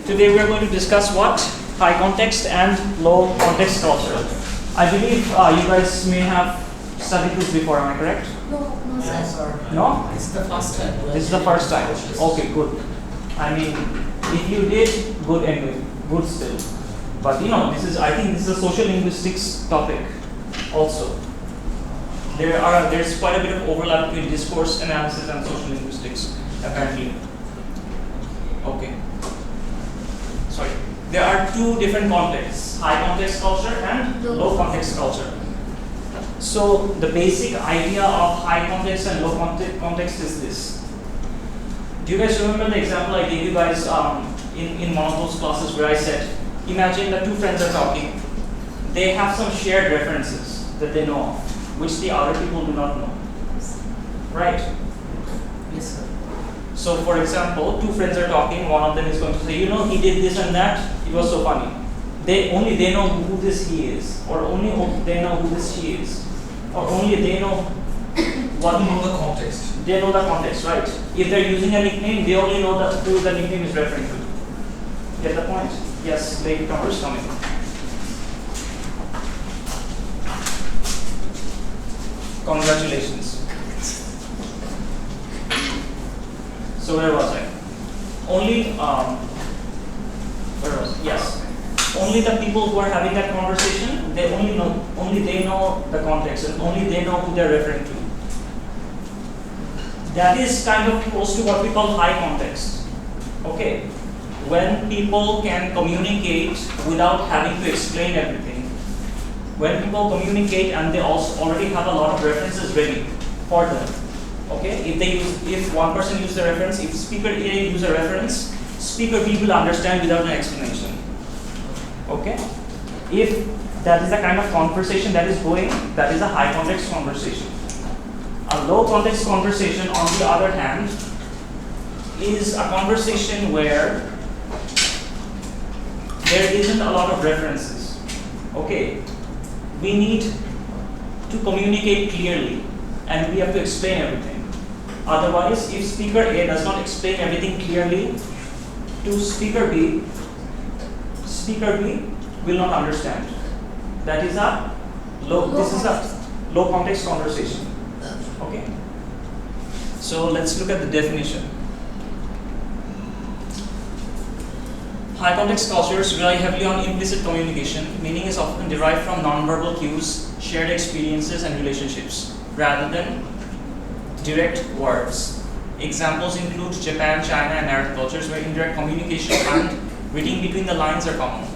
Today we are going to discuss what? High context and low context culture. I believe you guys may have studied this before, am I correct? No, sir. No? This is the first time. This is the first time. Okay, good. I mean, if you did, good anyway, good still. But you know, I think this is a social linguistics topic also. There's quite a bit of overlap between discourse analysis and social linguistics, apparently. Okay. Sorry. There are two different contexts, high context culture and low context culture. So the basic idea of high context and low context is this. Do you guys remember the example I gave you guys in one of those classes where I said, imagine that two friends are talking. They have some shared references that they know of, which the other people do not know. Right? Yes, sir. So for example, two friends are talking, one of them is going to say, you know, he did this and that, it was so funny. They know who this he is, or only they know who this she is, or only they know what the context. They know the context, right? If they're using a nickname, they only know who the nickname is referring to. Get the point? Yes, late comers coming. Congratulations. So where was I? Yes. Only the people who are having that conversation, only they know the context and only they know who they're referring to. That is kind of close to what we call high context. Okay. When people can communicate without having to explain everything. When people communicate and they also already have a lot of references ready for them. Okay, if one person uses a reference, if speaker A uses a reference, speaker B will understand without an explanation. Okay, if that is the kind of conversation that is going, that is a high context conversation. A low context conversation, on the other hand, is a conversation where there isn't a lot of references. Okay, we need to communicate clearly and we have to explain everything. Otherwise, if speaker A does not explain everything clearly to speaker B will not understand. That is a this is a low context conversation. Okay. So let's look at the definition. High context cultures rely heavily on implicit communication. Meaning is often derived from nonverbal cues, shared experiences, and relationships, rather than direct words. Examples include Japan, China, and Arab cultures where indirect communication and reading between the lines are common.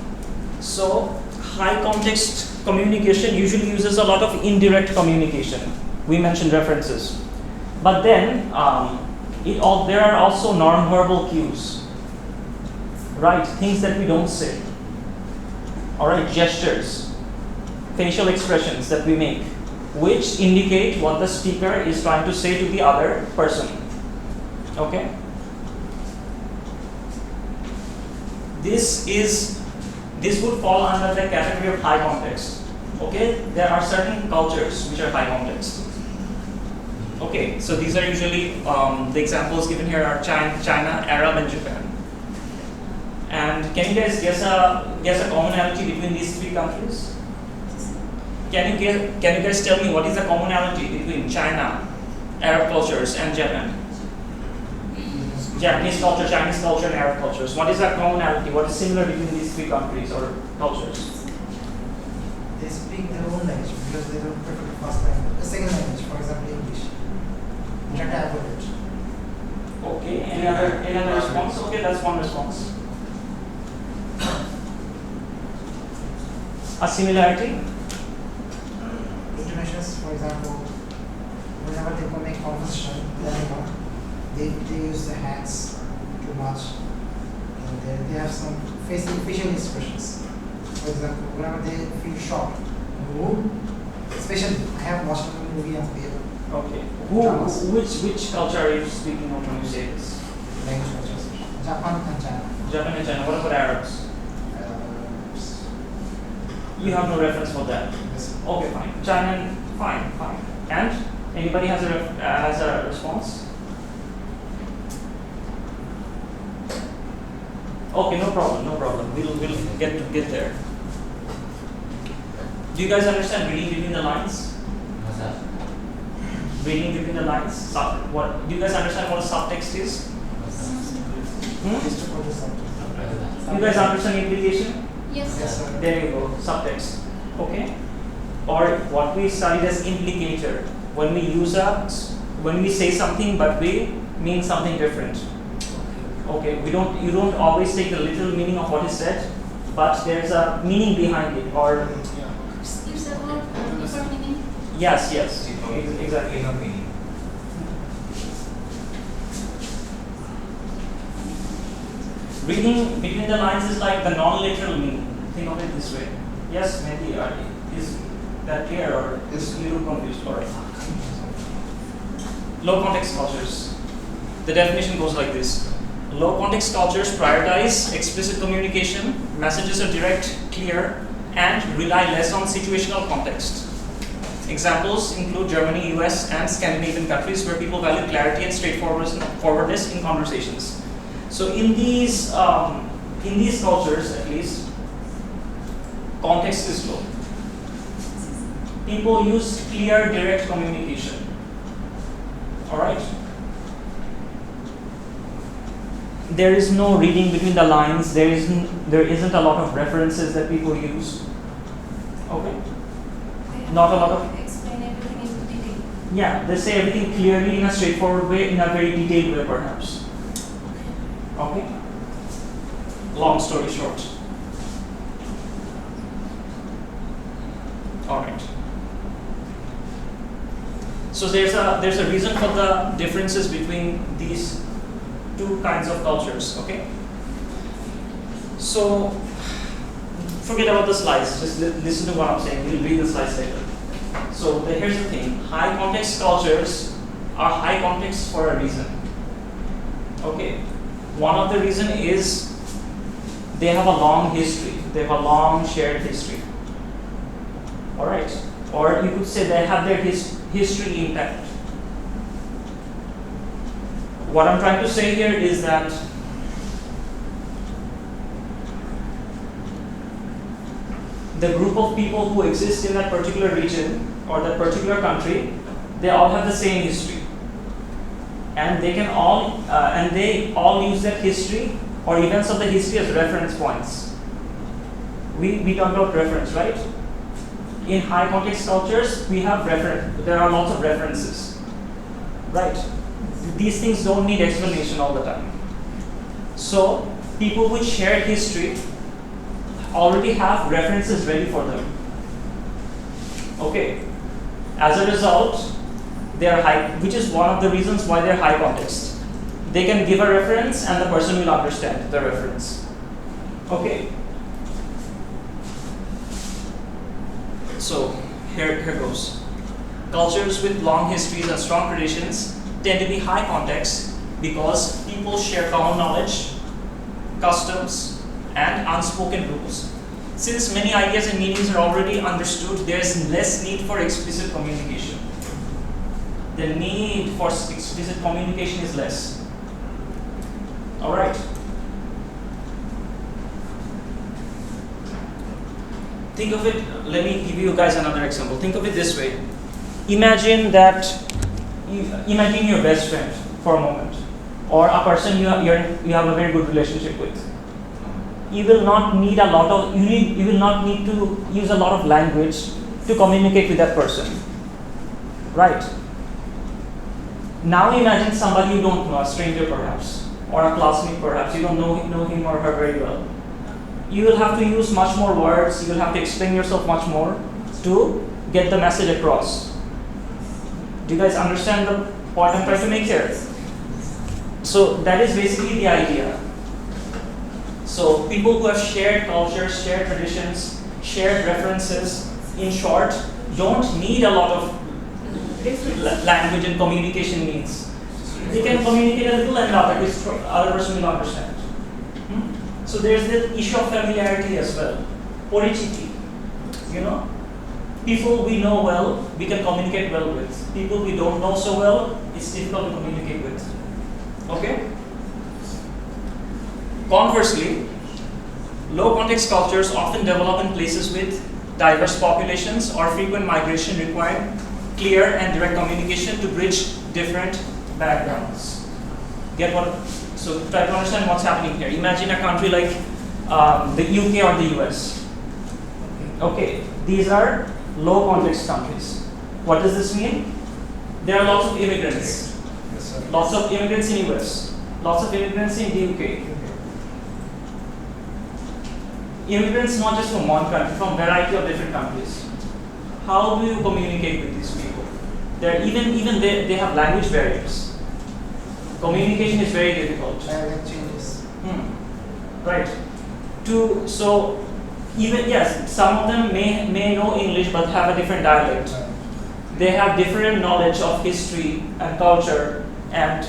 So, high context communication usually uses a lot of indirect communication. We mentioned references. But then, there are also non-verbal cues. Right, things that we don't say. Alright, gestures, facial expressions that we make, which indicate what the speaker is trying to say to the other person. Okay? This would fall under the category of high context. Okay? There are certain cultures which are high context. Okay, so these are usually the examples given here are China, Arab, and Japan. And can you guys guess a commonality between these three countries? Can you guys tell me what is the commonality between China, Arab cultures, and Japan? Japanese culture, Chinese culture, and Arab cultures. What is the commonality? What is similar between these three countries or cultures? They speak their own language because they don't prefer the first language. The second language, for example, English. Try to avoid it. Okay. Any other response? Okay, that's one response. A similarity? Intonations, for example, whenever they make conversation with anyone, they use the hands too much. And they have some facial expressions. For example, whenever they feel shocked, especially I have watched a movie on paper. Okay. Which culture are you speaking of when you say this? Language cultures. Japan and China. Japan and China. What about Arabs? You have no reference for that. Yes. Okay, fine. China, fine. And anybody has a response? Okay, no problem, no problem. We'll get there. Do you guys understand reading between the lines? What's that? Reading between the lines. What? Do you guys understand what a subtext is? Just to put this out. You guys understand implication? Yes, Yes, sir. sir. There you go, subtext. Okay. Or what we studied as implicator. When we say something but we mean something different. Okay. You don't always take the literal meaning of what is said, but there's a meaning behind it. Or You said what? Deeper meaning? yes, exactly. Inner meaning. Reading between the lines is like the non-literal meaning. Think of it this way. Yes, maybe is that clear or is a little confused? Or low context cultures. The definition goes like this. Low context cultures prioritize explicit communication, messages are direct, clear, and rely less on situational context. Examples include Germany, US, and Scandinavian countries where people value clarity and straightforwardness in conversations. So in these cultures, at least, context is low. People use clear, direct communication. All right. There is no reading between the lines. There isn't a lot of references that people use. Okay. Not a lot of. Explain everything in detail. Yeah, they say everything clearly in a straightforward way, in a very detailed way, perhaps. Okay. Long story short. All right. So there's a reason for the differences between these two kinds of cultures. Okay. So forget about the slides. Just listen to what I'm saying. We'll read the slides later. So here's the thing. High context cultures are high context for a reason. Okay. One of the reason is they have a long history. They have a long shared history. All right. Or you could say they have their history intact. What I'm trying to say here is that the group of people who exist in that particular region or that particular country, they all have the same history, and they all use that history or events of the history as reference points. We talked about reference, right? In high context cultures, we have there are lots of references, right? These things don't need explanation all the time. So people with shared history already have references ready for them. Okay. As a result, they are high, which is one of the reasons why they're high context. They can give a reference and the person will understand the reference. Okay. So here goes. Cultures with long histories and strong traditions tend to be high context because people share common knowledge, customs, and unspoken rules. Since many ideas and meanings are already understood, there is less need for explicit communication. The need for explicit communication is less. All right. Think of it, let me give you guys another example. Think of it this way. Imagine your best friend for a moment, or a person you have a very good relationship with. You will not need to use a lot of language to communicate with that person, right? Now imagine somebody you don't know, a stranger perhaps, or a classmate perhaps. You don't know him or her very well. You will have to use much more words. You will have to explain yourself much more to get the message across. Do you guys understand the point I'm trying to make here? So that is basically the idea. So people who have shared cultures, shared traditions, shared references, in short, don't need a lot of language and communication needs. They can communicate a little and the other person will understand. So there's the issue of familiarity as well. Porichiti. People we know well, we can communicate well with. People we don't know so well, it's difficult to communicate with. Okay? Conversely, low context cultures often develop in places with diverse populations or frequent migration requiring clear and direct communication to bridge different backgrounds. Get what? So try to understand what's happening here. Imagine a country like the UK or the US. Okay, these are low context countries. What does this mean? There are lots of immigrants. Yes, sir. Lots of immigrants in US. Lots of immigrants in the UK. Immigrants not just from one country, from variety of different countries. How do you communicate with these people? Even they have language barriers. Communication is very difficult. Dialect changes. Right. So even yes, some of them may know English but have a different dialect. They have different knowledge of history and culture, and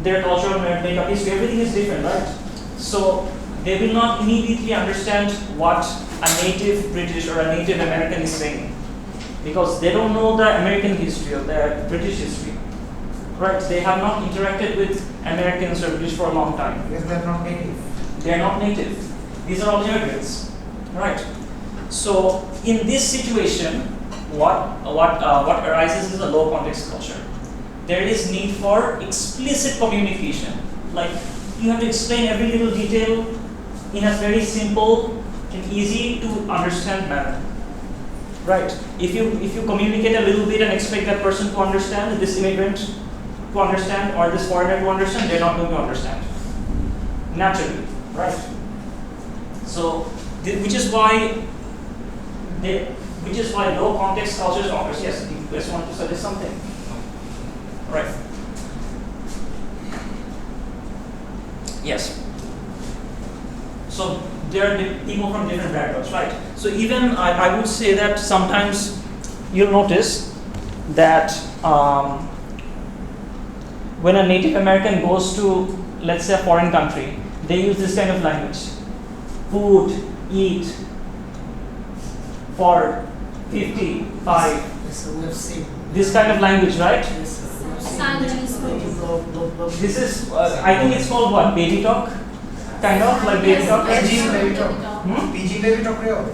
their cultural makeup history. Everything is different, right? So they will not immediately understand what a native British or a native American is saying, because they don't know the American history or the British history. Right? They have not interacted with Americans or British for a long time. Because they're not native. They are not native. These are all immigrants. Right? So in this situation, what arises is a low context culture. There is need for explicit communication. Like you have to explain every little detail in a very simple and easy to understand manner. Right? If you communicate a little bit and expect that person to understand, this immigrant to understand or this foreigner to understand, they're not going to understand. Naturally, right? So, which is why low context cultures offers. Yes, you guys want to suggest something? Right. Yes. So there are people from different backgrounds, right? So even I would say that sometimes you'll notice that when a Native American goes to, let's say, a foreign country, they use this kind of language. Food, eat, for, 50, 5. Yes, we have seen. This kind of language, right? Yes, we have seen. Sand is food. This is, I think it's called what? Baby talk? Kind of like baby talk? Pidgin baby talk. Hmm? PG baby talk real.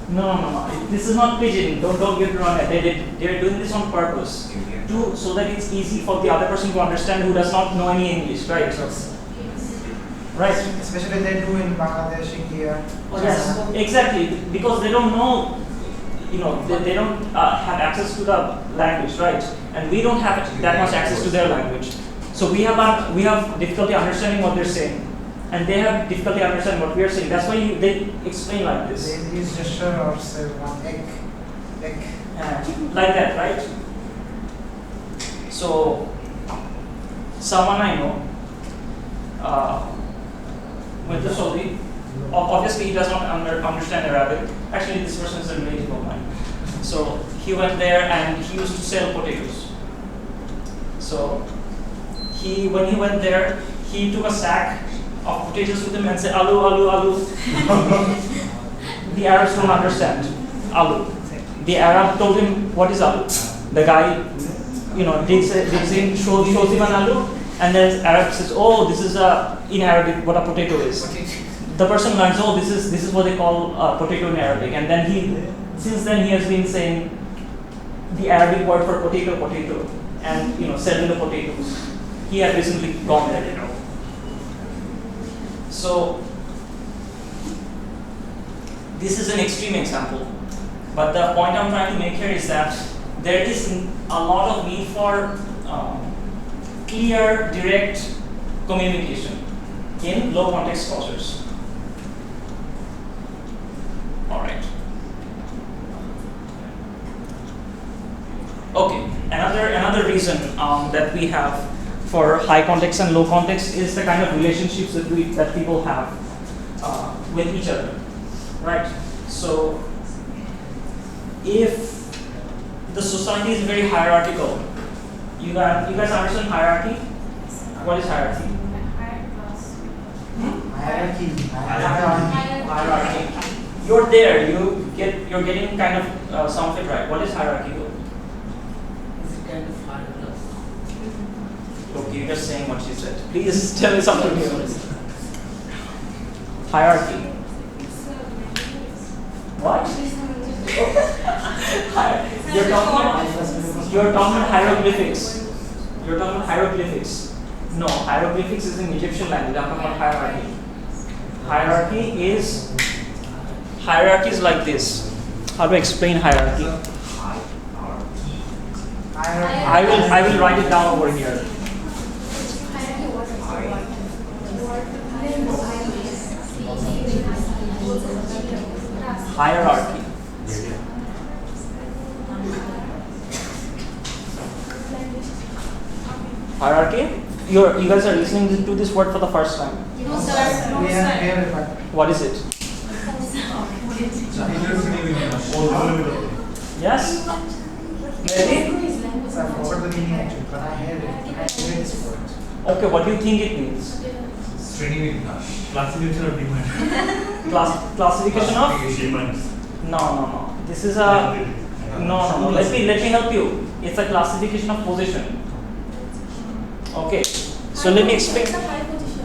No. This is not pigeon. Don't get me wrong. They're doing this on purpose, so that it's easy for the other person to understand who does not know any English, right? Right. Especially they do in Bangladesh, India. Yes, exactly. Because they don't know, they don't have access to the language, right? And we don't have that much access to their language. So we have difficulty understanding what they're saying, and they have difficulty understanding what we are saying. That's why they explain like this. They use gesture or say one egg. Like that, right? So, someone I know went to Saudi. Obviously, he does not understand Arabic. Actually, this person is a relative of mine. So, he went there and he used to sell potatoes. So, when he went there, he took a sack of potatoes with him and said, "Alu, alu, alu." The Arabs don't understand alu. The Arab told him, "What is alu?" The guy, shows him an alu, and then Arab says, "Oh, this is in Arabic what a potato is." The person learns, "Oh, this is what they call potato in Arabic," and then since then he has been saying the Arabic word for potato, and selling the potatoes. He had recently gone there, So this is an extreme example, but the point I'm trying to make here is that there is a lot of need for clear, direct communication in low context cultures. All right. Okay. Another reason that we have for high context and low context is the kind of relationships that people have with each other, right? So, if the society is very hierarchical, you guys understand hierarchy? What is hierarchy? Hierarchy. You're there. You're getting kind of some of it right. What is hierarchy? Is it kind of hard enough? Okay, you're just saying what she said. Please tell me something new. Hierarchy. What? You're talking about hieroglyphics. You're talking about hieroglyphics. No, hieroglyphics is in Egyptian language. I'm talking about hierarchy. Hierarchy is like this. How do I explain hierarchy? I will write it down over here. Hierarchy. Hierarchy? You guys are listening to this word for the first time. No, sir. No, sir. What is it? Yes? Maybe? So I forgot the meaning actually, but I heard it. I heard this word. Okay, what do you think it means? Classification of demand. Classification of? No. This is a no. Let me help you. It's a classification of position. Okay. So let me explain. It's a high position.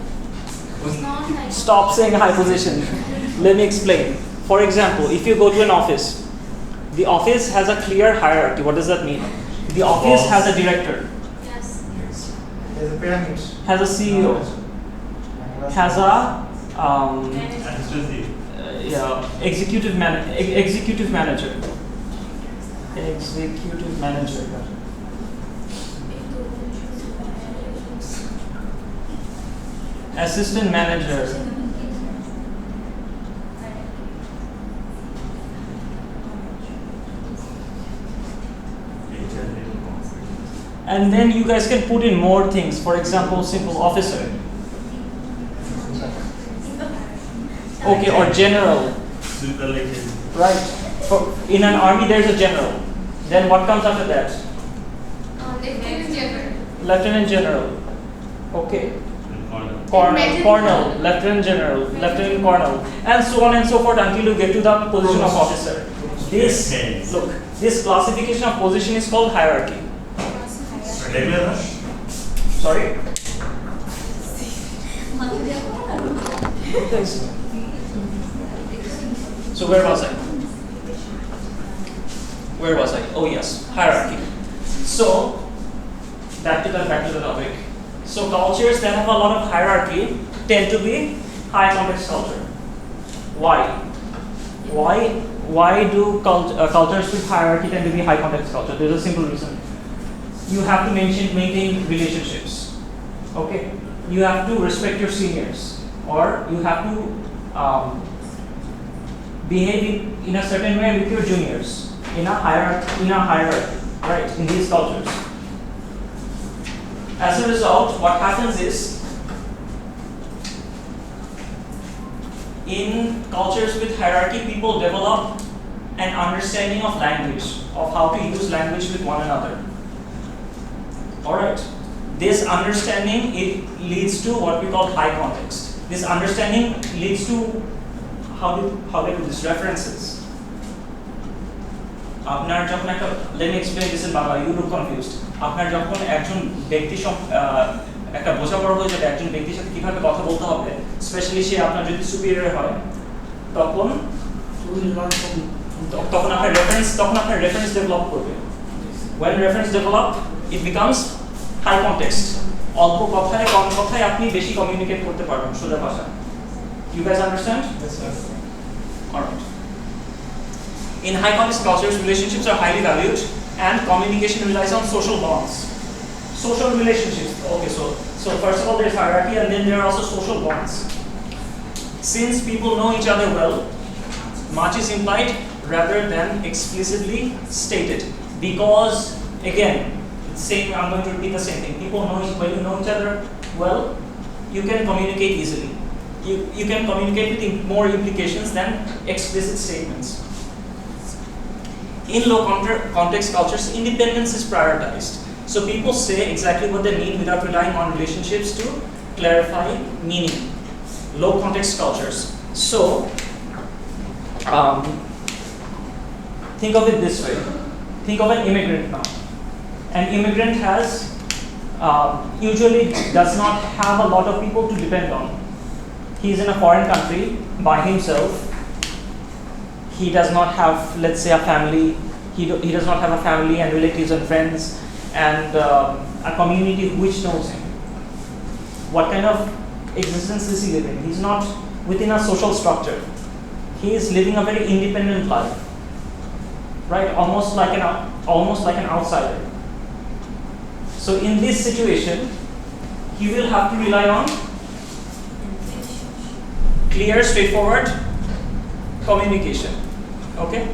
It's not high. Stop saying high position. Let me explain. For example, if you go to an office, the office has a clear hierarchy. What does that mean? The office has a director, Yes. There's a pyramid. has a CEO, has a executive manager. Executive manager. Assistant manager. And then you guys can put in more things. For example, simple officer. Okay, or general. Right. In an army, there's a general. Then what comes after that? Lieutenant general. Lieutenant general. Okay. Colonel, lieutenant general, lieutenant colonel, and so on and so forth until you get to the position of officer. This classification of position is called hierarchy. Sorry? So where was I? Oh yes, hierarchy. So back to the topic. So cultures that have a lot of hierarchy tend to be high context culture. Why? Why do cultures with hierarchy tend to be high context culture? There's a simple reason. You have to maintain relationships. Okay, you have to respect your seniors, or you have to behave in a certain way with your juniors in a hierarchy, right? In these cultures. As a result, what happens is, in cultures with hierarchy, people develop an understanding of language, of how to use language with one another. Alright. This understanding, it leads to what we call high context. This understanding leads to, how do we do this? References. Let me explain this in Bangla. You look confused. আপনার যখন একজন ব্যক্তি একটা বোঝাপড়া হয়ে যাবে একজন ব্যক্তির সাথে কিভাবে কথা বলতে হবে, স্পেশালি সে আপনার যদি সুপিরিয়র হয়, তখন আপনার রেফারেন্স ডেভেলপ করবে। When reference develop, it becomes high context. অল্প কথায় কম কথায় আপনি বেশি কমিউনিকেট করতে পারবেন সোজা ভাষা। You guys understand? Yes, sir. Alright. In high context cultures, relationships are highly valued and communication relies on social bonds. Social relationships. Okay, so first of all there's hierarchy and then there are also social bonds. Since people know each other well, much is implied rather than explicitly stated. Because again, I'm going to repeat the same thing. When you know each other well, you can communicate easily. You can communicate with more implications than explicit statements. In low context cultures, independence is prioritized. So people say exactly what they mean without relying on relationships to clarify meaning. Low context cultures. So, think of it this way. Think of an immigrant now. An immigrant usually does not have a lot of people to depend on. He is in a foreign country by himself. He does not have, let's say, a family. He does not have a family and relatives and friends and a community which knows him. What kind of existence is he living? He's not within a social structure. He is living a very independent life, right? Almost like an outsider. So in this situation, he will have to rely on clear, straightforward communication. Okay?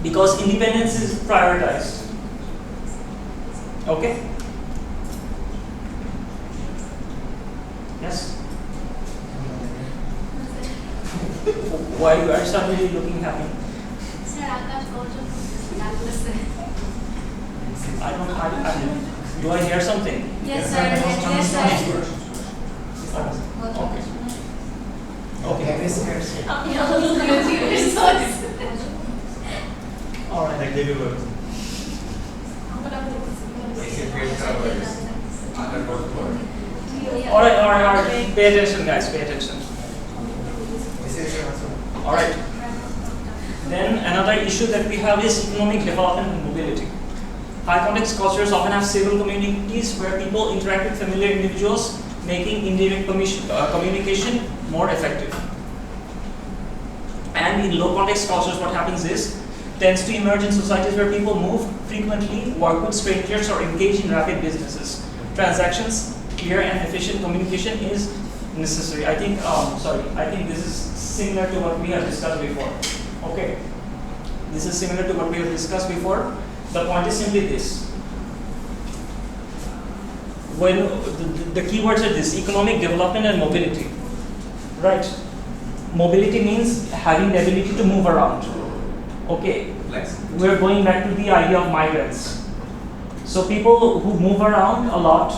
Because independence is prioritized. Okay? Yes? Why you are suddenly looking happy? Sir, Akash also Do I hear something? Yes, sir. Yes, sir. Okay. Okay, this hurts. All right. Like they do it. All right. Pay attention, guys. Pay attention. All right. Then another issue that we have is economic development and mobility. High context cultures often have civil communities where people interact with familiar individuals, making indirect communication more effective. And in low context cultures, what happens is, tends to emerge in societies where people move frequently, work with strangers, or engage in rapid businesses. Transactions, clear and efficient communication is necessary. I think this is similar to what we have discussed before. Okay, this is similar to what we have discussed before. The point is simply this. When the keywords are this: economic development and mobility. Right? Mobility means having the ability to move around. Okay, we're going back to the idea of migrants. So people who move around a lot,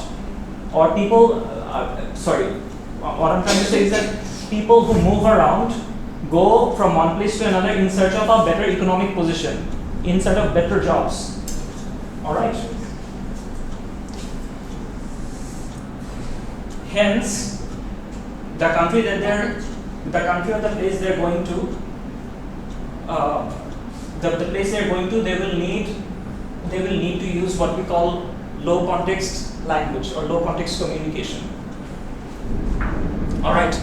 or people, what I'm trying to say is that people who move around go from one place to another in search of a better economic position, in search of better jobs. All right. Hence, the country or the place they're going to, the place they're going to, they will need to use what we call low context language or low context communication. All right.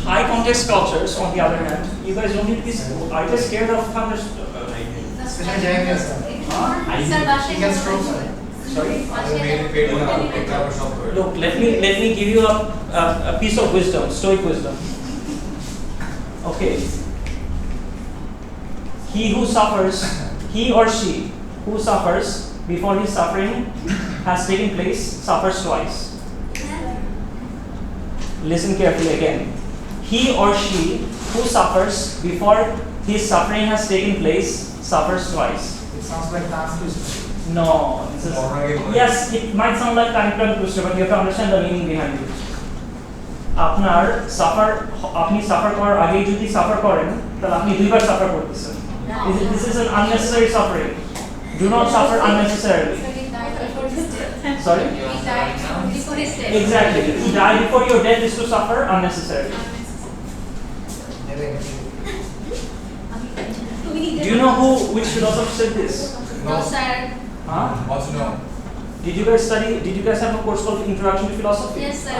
High context cultures, on the other hand, you guys don't need to be. Are you guys scared of Especially Jaya sir. He gets stroke, sir. Sorry. Look, let me give you a piece of wisdom, stoic wisdom. Okay. He or she who suffers before his suffering has taken place suffers twice. Listen carefully again. He or she who suffers before his suffering has taken place suffers twice. It sounds like dance twister. No, this is, yes, it might sound like time clock twister, but you have to understand the meaning behind it. আপনি suffer করার আগেই যদি suffer করেন তাহলে আপনি দুইবার suffer করতেছেন. This is an unnecessary suffering. Do not suffer unnecessarily. Sorry? Exactly. To die before your death is to suffer unnecessarily. Do you know which philosopher said this? No, sir. Huh? What's no? Did you guys have a course called Introduction to Philosophy? Yes, sir.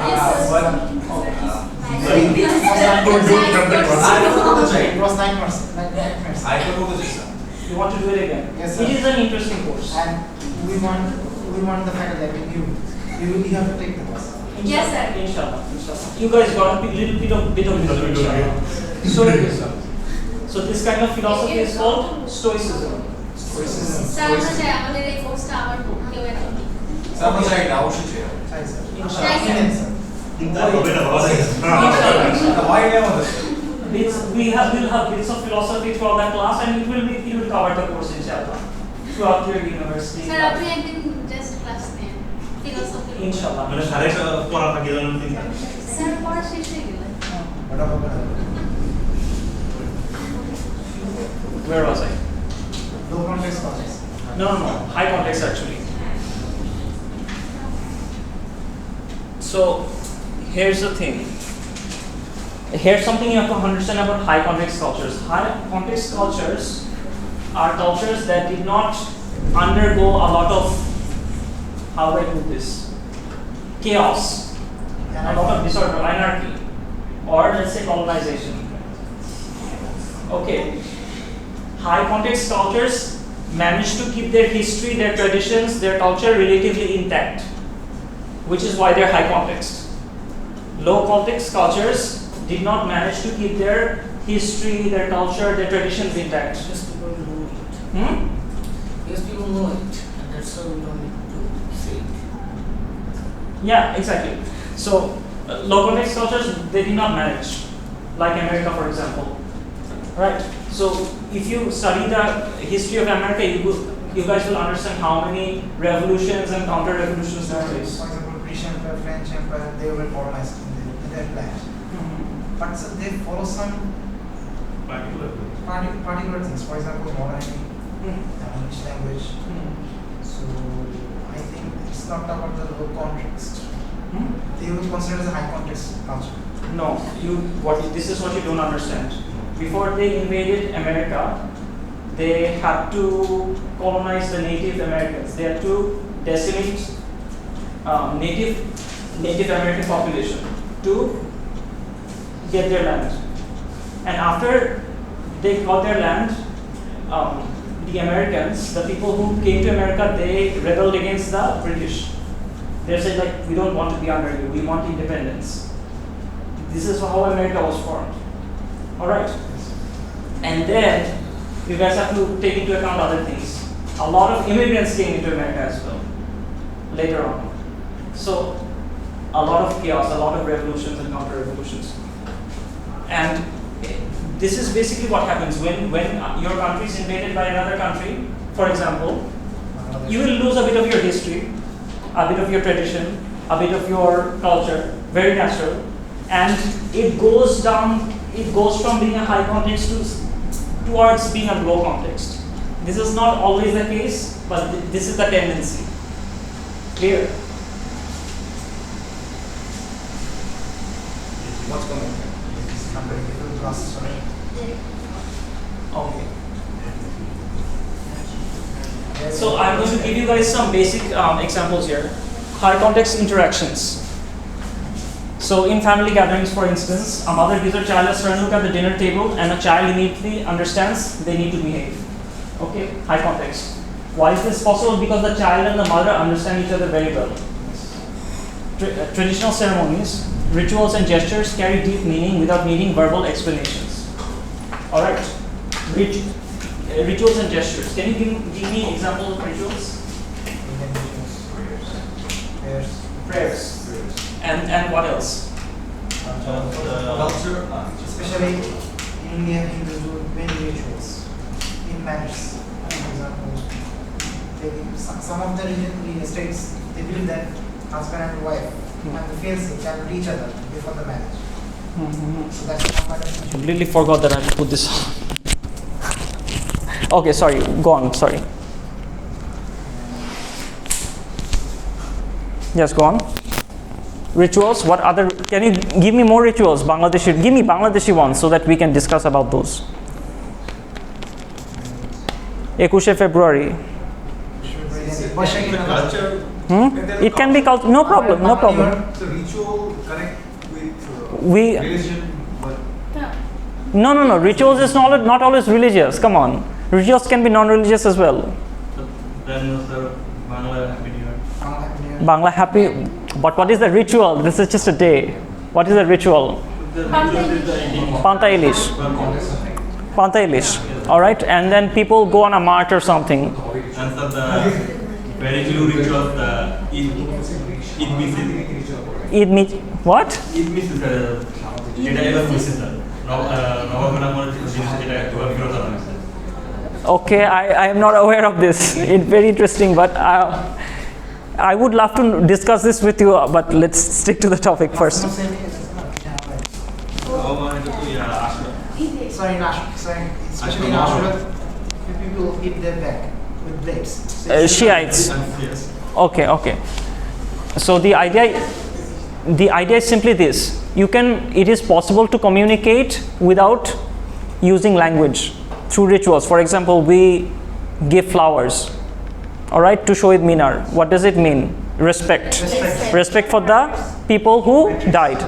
It was 9 months. You want to do it again? Yes, sir. It is an interesting course. And we want the faculty, I mean you have to take the course. Yes, sir. Inshallah. You guys got a little bit of wisdom, inshallah. Stoicism. So this kind of philosophy is called Stoicism. Sir আমরা চাই আমাদের এই কোর্সটা আবার কেউ এখন আমরা চাই না অবশ্যই চাই Hi, sir. Inshallah. Amen, sir. why never We'll have bits of philosophy throughout that class, and it will cover the course inshallah throughout your university. Sir আপনি একদিন জাস্ট ক্লাস নেন ফিলোসফি Inshallah. মানে সাড়ে পড়া থাকে জানেন তিনি স্যার পড়া শেষ হয়ে গেল Where was I? Low context context. No. High context actually. So here's the thing. here's something you have to understand about high context cultures. High context cultures are cultures that did not undergo a lot of, how do I put this, chaos, a lot of disorder, anarchy, or let's say colonization. Okay, high context cultures manage to keep their history, their traditions, their culture relatively intact, which is why they're high context. Low context cultures did not manage to keep their history, their culture, their traditions intact. Just people know it. Hmm? Because people know it, and that's why we don't need to say it. Yeah, exactly. So, low context cultures, they did not manage, like America, for example. Right? So, if you study the history of America, you guys will understand how many revolutions and counter-revolutions there is. For example, British Empire, French Empire, they were colonized in their land. But so they follow some particular things. For example, modernity, English language. So I think it's not about the low context. They will consider it as a high context culture. No, this is what you don't understand. Before they invaded America, they had to colonize the Native Americans. They had to decimate Native American population to get their land. And after they got their land, the Americans, the people who came to America, they rebelled against the British. They said, like, we don't want to be under you, we want independence. This is how America was formed. Alright? And then, you guys have to take into account other things. A lot of immigrants came into America as well, later on. So, a lot of chaos, a lot of revolutions and counter-revolutions. And this is basically what happens when your country is invaded by another country. For example, you will lose a bit of your history, a bit of your tradition, a bit of your culture, very natural, and it goes from being a high context towards being a low context. This is not always the case, but this is the tendency. Clear? What's going on? Okay. So I'm going to give you guys some basic examples here. High context interactions. So in family gatherings, for instance, a mother gives her child a stern look at the dinner table and a child immediately understands they need to behave. Okay, high context. Why is this possible? Because the child and the mother understand each other very well. Traditional ceremonies, rituals and gestures carry deep meaning without needing verbal explanations. Alright, rituals and gestures. Can you give me examples of rituals? Prayers. And what else? Culture. Especially Indian Hindus do many rituals in marriage. For example, some of the religious states, they believe that husband and wife and the fiancé can meet each other before the marriage. So that's one part of it. Completely forgot that I had to put this on. Okay, sorry, go on, sorry. Yes, go on. Rituals, what other, can you give me more rituals? Bangladeshi, give me Bangladeshi ones so that we can discuss about those. 21 February. Culture. It can be culture, no problem, no problem. The ritual connect with We, religion, but no, rituals is not always religious, come on. Rituals can be non-religious as well. Then sir, Bangla Happy New Year. Bangla happy, but what is the ritual? This is just a day. What is the ritual? Panta Ilish. Panta Ilish. Alright, and then people go on a march or something. And sir, the very new ritual, the Eid misses. Eid meet, what? Eid misses, এটা এবার misses sir. নবাবের আমার জিনিস যেটা একবার ফেরত আনা হয়েছে। Okay, I am not aware of this. It's very interesting, but I would love to discuss this with you, but let's stick to the topic first. Sorry, in Ashura, especially in Ashura, people eat their back with blades. Shiites. Yes. Okay. So the idea is simply this. it is possible to communicate without using language through rituals. For example, we give flowers, all right, to show minar. What does it mean? Respect. Respect for the people who died,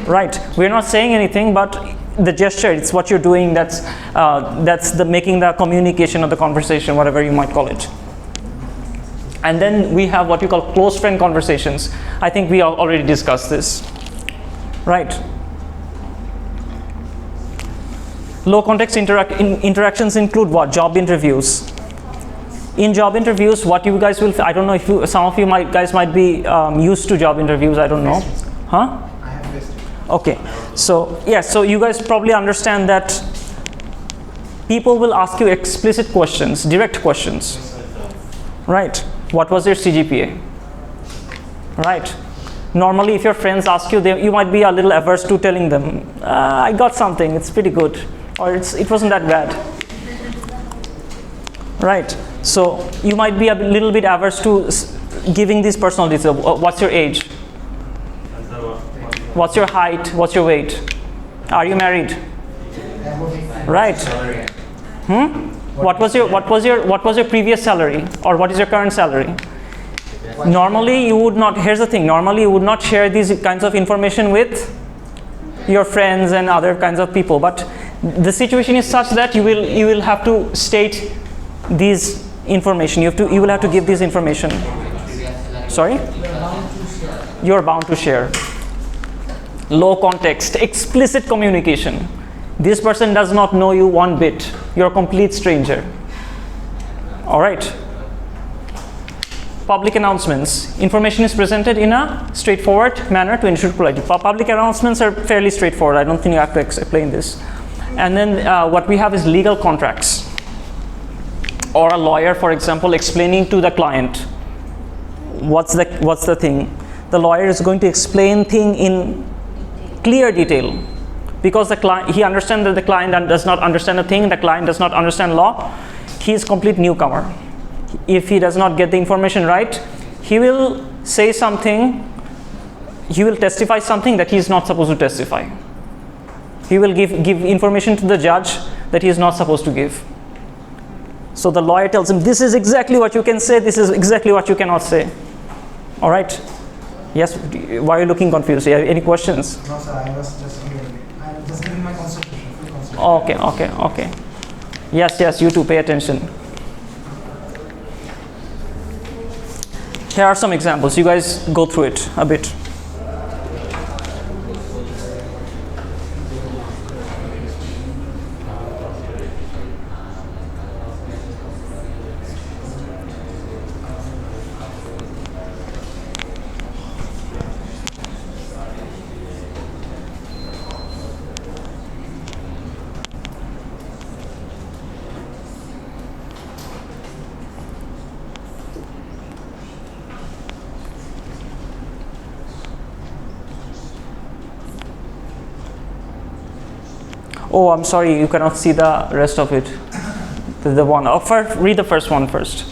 right? We're not saying anything, but the gesture, it's what you're doing, that's the making the communication or the conversation, whatever you might call it. And then we have what you call close friend conversations. I think we already discussed this, right? Low context interactions include what? Job interviews. In job interviews, what you guys will, I don't know if some of you guys might be used to job interviews, I don't know. Huh? I have faced it. Okay, so yeah, so you guys probably understand that people will ask you explicit questions, direct questions, right? What was your CGPA, right? Normally, if your friends ask you, you might be a little averse to telling them, I got something, it's pretty good, or it wasn't that bad, right? So you might be a little bit averse to giving these personal details. What's your age? What's your height? What's your weight? Are you married? Right. What was your previous salary, or what is your current salary? Normally you would not, here's the thing, normally you would not share these kinds of information with your friends and other kinds of people, but the situation is such that you will have to state these information. You will have to give this information. Sorry? You're bound to share. Low context, explicit communication. This person does not know you one bit. You're a complete stranger. All right. Public announcements. Information is presented in a straightforward manner to ensure quality. Public announcements are fairly straightforward. I don't think you have to explain this. And then what we have is legal contracts. Or a lawyer, for example, explaining to the client what's the thing. The lawyer is going to explain thing in clear detail, because he understands that the client does not understand a thing, the client does not understand law. He is complete newcomer. If he does not get the information right, he will say something, he will testify something that he is not supposed to testify. He will give information to the judge that he is not supposed to give. So the lawyer tells him, this is exactly what you can say, this is exactly what you cannot say. All right? Yes, why are you looking confused? Any questions? No, sir, I was just giving my consultation, full consultation. Okay. Yes, you too, pay attention. Here are some examples. You guys go through it a bit. Oh, I'm sorry, you cannot see the rest of it. The one. First, read the first one first.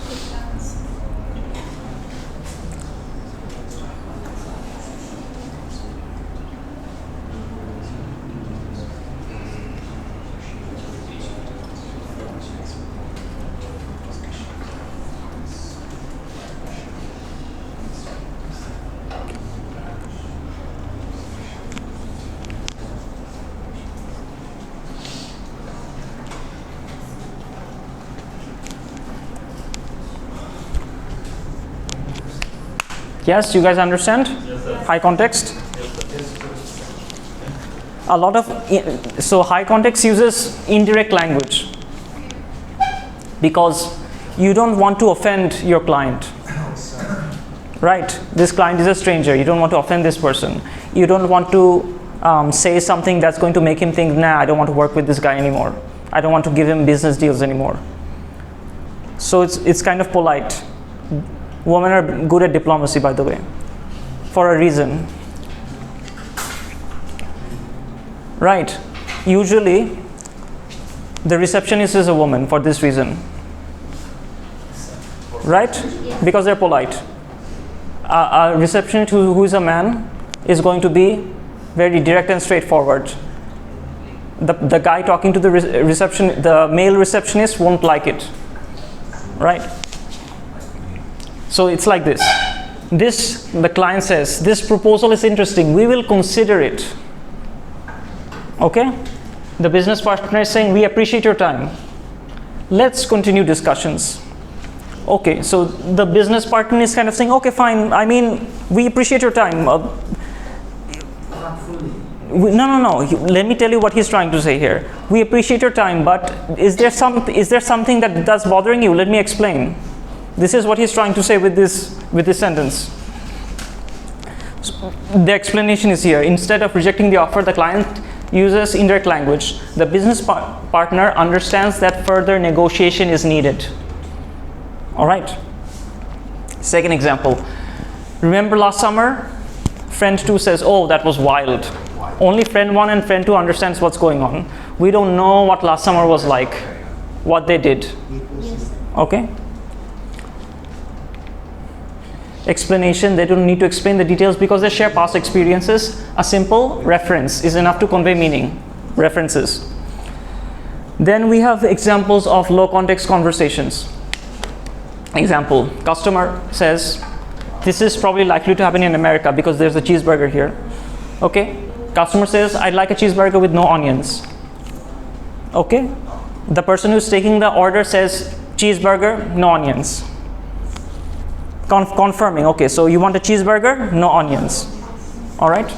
Yes, you guys understand? Yes, sir. High context? Yes, sir. A lot of, so high context uses indirect language because you don't want to offend your client. Right? This client is a stranger. You don't want to offend this person. You don't want to say something that's going to make him think, nah, I don't want to work with this guy anymore. I don't want to give him business deals anymore. So it's kind of polite. Women are good at diplomacy, by the way, for a reason. Right. Usually, the receptionist is a woman for this reason. Right? Because they're polite. A receptionist who is a man is going to be Very direct and straightforward. The guy talking to the the male receptionist won't like it, right? So it's like this. The client says, this proposal is interesting, we will consider it. Okay? The business partner is saying, we appreciate your time. Let's continue discussions. Okay, so the business partner is kind of saying, okay, fine, I mean, we appreciate your time. Not fully. No. Let me tell you what he's trying to say here. We appreciate your time, but is there something that's bothering you? Let me explain. This is what he's trying to say with this sentence. So the explanation is here. Instead of rejecting the offer, the client uses indirect language. The business partner understands that further negotiation is needed. All right. Second example. Remember last summer? Friend 2 says, oh, that was wild. Only friend 1 and friend 2 understands what's going on. We don't know what last summer was like, what they did. Yes. Okay? Explanation, they don't need to explain the details because they share past experiences. A simple reference is enough to convey meaning. References. Then we have examples of low context conversations. Example, customer says, this is probably likely to happen in America because there's a cheeseburger here. Okay? Customer says, I'd like a cheeseburger with no onions. Okay? The person who's taking the order says, cheeseburger, no onions. Confirming, okay, so you want a cheeseburger, no onions. All right?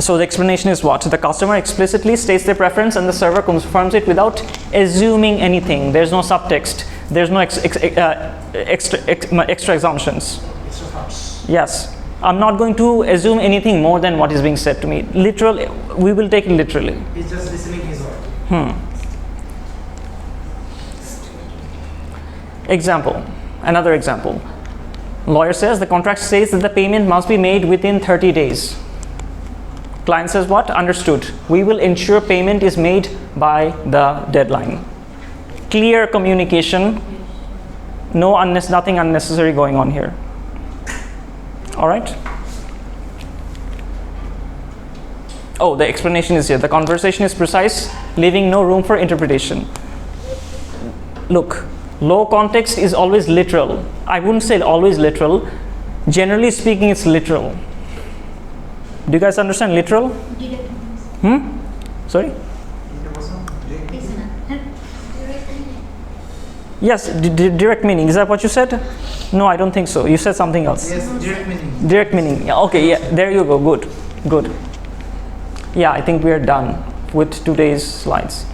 So the explanation is what? The customer explicitly states their preference and the server confirms it without assuming anything. There's no subtext. There's no extra assumptions. Extra thoughts. Yes. I'm not going to assume anything more than what is being said to me. Literally, we will take it literally. He's just listening his word. Example. Another example. Lawyer says the contract says that the payment must be made within 30 days. Client says what? Understood. We will ensure payment is made by the deadline. Clear communication. Nothing unnecessary going on here. All right? Oh, the explanation is here. The conversation is precise, leaving no room for interpretation. Look, low context is always literal. I wouldn't say always literal. Generally speaking, it's literal. Do you guys understand literal? Direct. Sorry? Yes, direct meaning. Is that what you said? No, I don't think so. You said something else. Yes, direct meaning. Direct meaning. Yeah, okay, yeah, there you go. Good. Yeah, I think we are done with today's slides.